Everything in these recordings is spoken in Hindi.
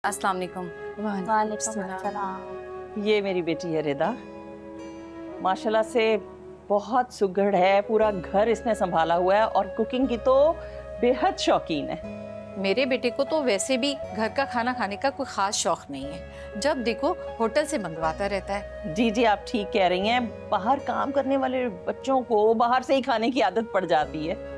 अस्सलाम वालेकुम। वालेकुम अस्सलाम। ये मेरी बेटी है रिदा, माशाल्लाह से बहुत सुघड़ है, पूरा घर इसने संभाला हुआ है और कुकिंग की तो बेहद शौकीन है। मेरे बेटे को तो वैसे भी घर का खाना खाने का कोई खास शौक नहीं है, जब देखो होटल से मंगवाता रहता है। जी जी आप ठीक कह रही हैं, बाहर काम करने वाले बच्चों को बाहर से ही खाने की आदत पड़ जाती है।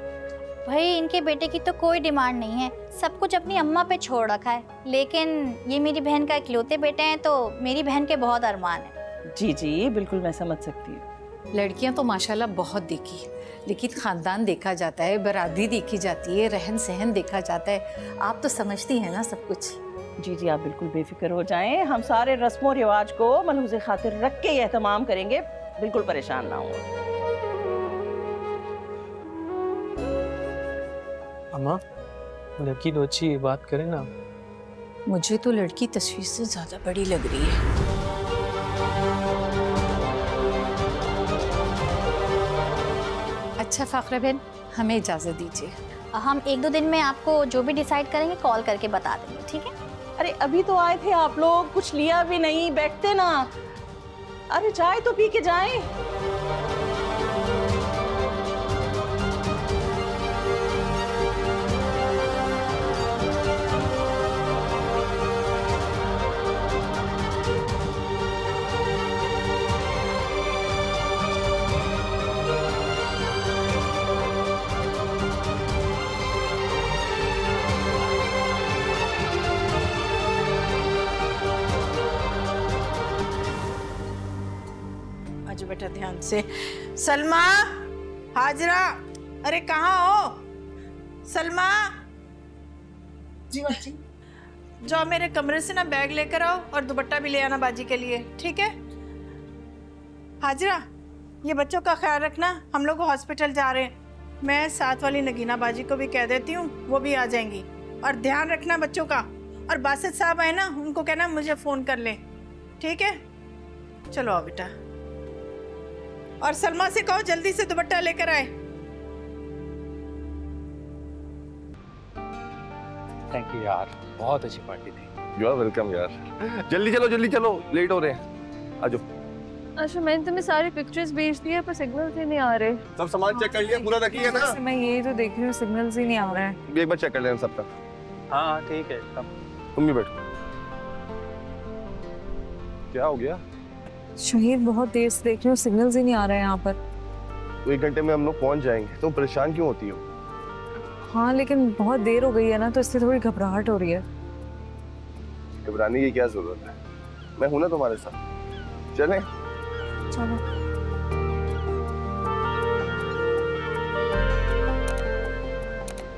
भाई इनके बेटे की तो कोई डिमांड नहीं है, सब कुछ अपनी अम्मा पे छोड़ रखा है। लेकिन ये मेरी बहन का इकलौते बेटे हैं तो मेरी बहन के बहुत अरमान है। जी जी बिल्कुल मैं समझ सकती हूँ। लड़कियां तो माशाल्लाह बहुत देखी, लेकिन खानदान देखा जाता है, बरादरी देखी जाती है, रहन सहन देखा जाता है। आप तो समझती हैं ना सब कुछ। जी जी आप बिल्कुल बेफिक्र हो जाएं, हम सारे रस्मों रिवाज को मलहूज़े खातिर रख के ये एहतमाम करेंगे, बिल्कुल परेशान ना हो। अम्मा लड़की तो अच्छी है, बात करें ना। मुझे तो लड़की तस्वीर से ज्यादा बड़ी लग रही है। अच्छा फाखरा बहन, हमें इजाजत दीजिए। हम 1-2 दिन में आपको जो भी डिसाइड करेंगे कॉल करके बता देंगे, ठीक है? अरे अभी तो आए थे आप लोग, कुछ लिया भी नहीं, बैठते ना। अरे चाय तो पी के जाएं। बेटा ध्यान से। सलमा, हाजरा, अरे कहाँ हो? सलमा जी बच्ची। जाओ मेरे कमरे से ना बैग लेकर आओ और दुपट्टा भी ले आना बाजी के लिए, ठीक है? हाजरा, ये बच्चों का ख्याल रखना, हम लोग हॉस्पिटल जा रहे हैं। मैं साथ वाली नगीना बाजी को भी कह देती हूँ, वो भी आ जाएंगी। और ध्यान रखना बच्चों का। और बासित साहब आए ना, उनको कहना मुझे फ़ोन कर ले, ठीक है? चलो आओ बेटा। और सलमा से कहो जल्दी से दुपट्टा लेकर आए। थैंक यू यार, बहुत अच्छी पार्टी थी। यू आर वेलकम यार। जल्दी चलो, लेट हो रहे हैं। आजो। अच्छा मैंने तुम्हें सारी पिक्चर्स भेज दी है पर सिग्नल्स ही नहीं आ रहे। सब सामान चेक कर लिया, पूरा रखिए ना। मैं यही तो देख रही हूँ, सिग्नल्स ही नहीं आ रहे हैं। एक बार चेक कर लेना सबका। हाँ ठीक है। तुम भी बैठो। क्या हो गया? शहीद बहुत देर से देख रही हूँ, सिग्नल्स ही नहीं आ रहे हैं यहाँ पर। 1 घंटे में हम लोग पहुंच जाएंगे। तुम परेशान क्यों होती हो? हाँ लेकिन बहुत देर हो गई है ना, तो इसलिए थोड़ी घबराहट हो रही है। घबराने की क्या जरूरत है, मैं हूं ना तुम्हारे साथ। चलें? चलो।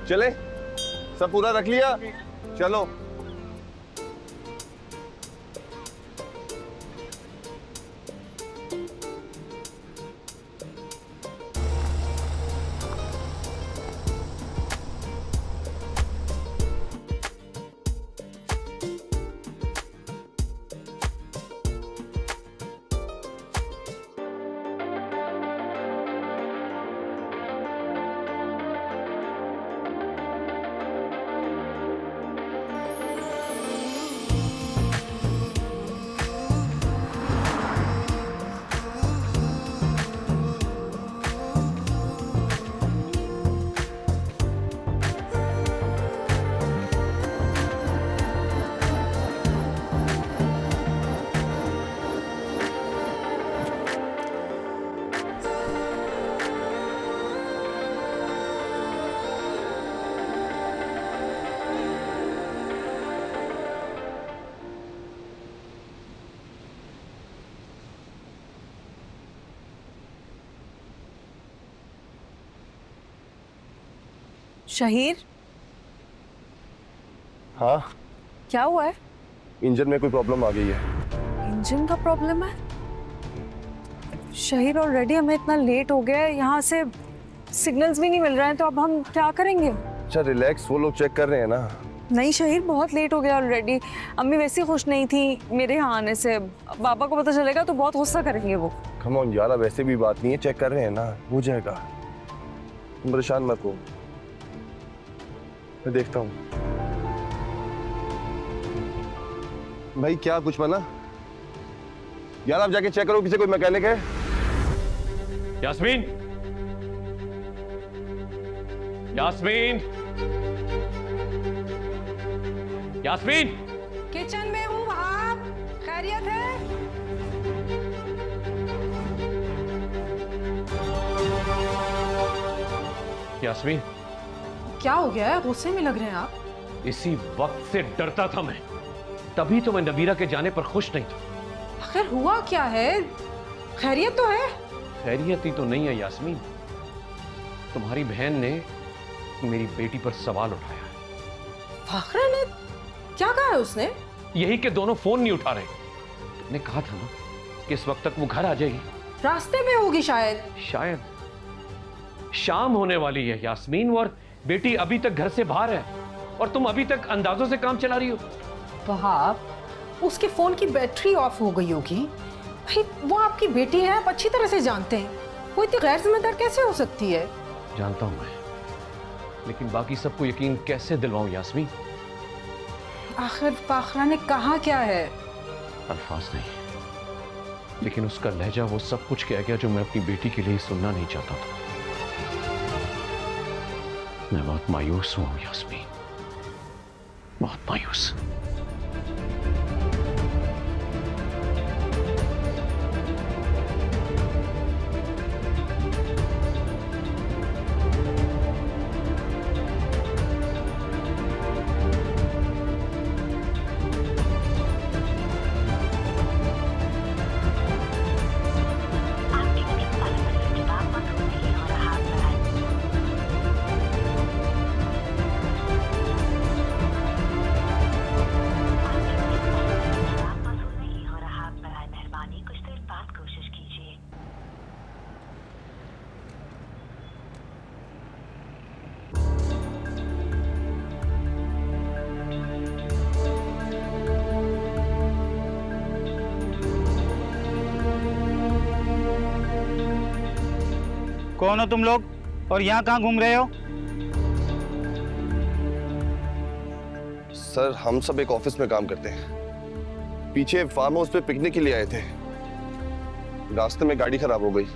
चले? सब पूरा रख लिया? चलो। शहीर, हाँ क्या हुआ है? इंजन में कोई प्रॉब्लम आ गई है। इंजन का प्रॉब्लम है? शहीर ऑलरेडी हमें इतना लेट हो गया है, यहाँ से सिग्नल्स भी नहीं मिल रहे हैं, तो अब हम क्या करेंगे? अच्छा रिलैक्स, वो लोग चेक कर रहे हैं ना। नहीं शहीर, बहुत लेट हो गया ऑलरेडी। अम्मी वैसे खुश नहीं थी मेरे यहाँ आने से, पापा को पता चलेगा तो बहुत गुस्सा करेंगे वो। कम ऑन यार, वैसे भी बात नहीं है, चेक कर रहे हैं ना, हो जाएगा। तुम परेशान मत हो, मैं देखता हूँ। भाई क्या कुछ बना? यार आप जाके चेक करो पीछे कोई मैकेनिक है। यास्मीन, यास्मीन, यास्मीन। किचन में हूँ वहाब, खैरियत है? यास्मीन, क्या हो गया है? गुस्से में लग रहे हैं आप। इसी वक्त से डरता था मैं, तभी तो मैं नबीरा के जाने पर खुश नहीं था। आखिर हुआ क्या है? खैरियत तो है? खैरियत ही तो नहीं है यास्मीन। तुम्हारी बहन ने मेरी बेटी पर सवाल उठाया है। फाखरा ने क्या कहा है उसने? यही कि दोनों फोन नहीं उठा रहे। तुमने कहा था ना कि इस वक्त तक वो घर आ जाएगी। रास्ते में होगी शायद। शायद शाम होने वाली है यास्मीन, और बेटी अभी तक घर से बाहर है और तुम अभी तक अंदाजों से काम चला रही हो। वहाब, उसके फोन की बैटरी ऑफ हो गई होगी। भाई वो आपकी बेटी है, आप अच्छी तरह से जानते हैं। वो इतनी गैर जिम्मेदार कैसे हो सकती है? जानता हूं मैं, लेकिन बाकी सबको यकीन कैसे दिलवाऊं यास्मीन? आखिर फाखरा ने कहा क्या है? अल्फाज नहीं, लेकिन उसका लहजा वो सब कुछ कह गया जो मैं अपनी बेटी के लिए सुनना नहीं चाहता था। मैं बहुत मायूस हूं यास्मीन, बहुत मायूस। कौन हो तुम लोग और यहाँ कहाँ घूम रहे हो? सर हम सब एक ऑफिस में काम करते हैं। पीछे फार्म हाउस पे पिकनिक के लिए आए थे, रास्ते में गाड़ी खराब हो गई।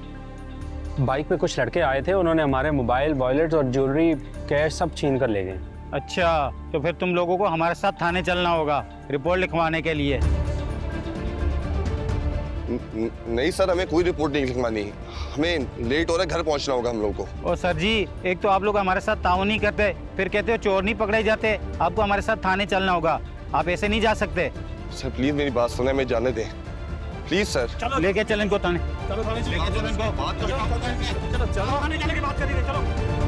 बाइक पे कुछ लड़के आए थे, उन्होंने हमारे मोबाइल, वॉलेट और ज्वेलरी, कैश सब छीन कर ले गए। अच्छा, तो फिर तुम लोगों को हमारे साथ थाने चलना होगा रिपोर्ट लिखवाने के लिए। नहीं सर, हमें कोई रिपोर्ट नहीं लिखवानी, हमें लेट हो रहा है, घर पहुंचना होगा हम लोग को। ओ सर जी, एक तो आप लोग हमारे साथ ताउन नहीं करते, फिर कहते हो चोर नहीं पकड़े जाते। आपको हमारे साथ थाने चलना होगा, आप ऐसे नहीं जा सकते। सर प्लीज मेरी बात सुने, हमें जाने दें प्लीज सर। चलो लेके चलें इनको थाने। चलो थाने, लेके चलो इनको, बात करो, चलो थाने जाने की बात करेंगे, चलो।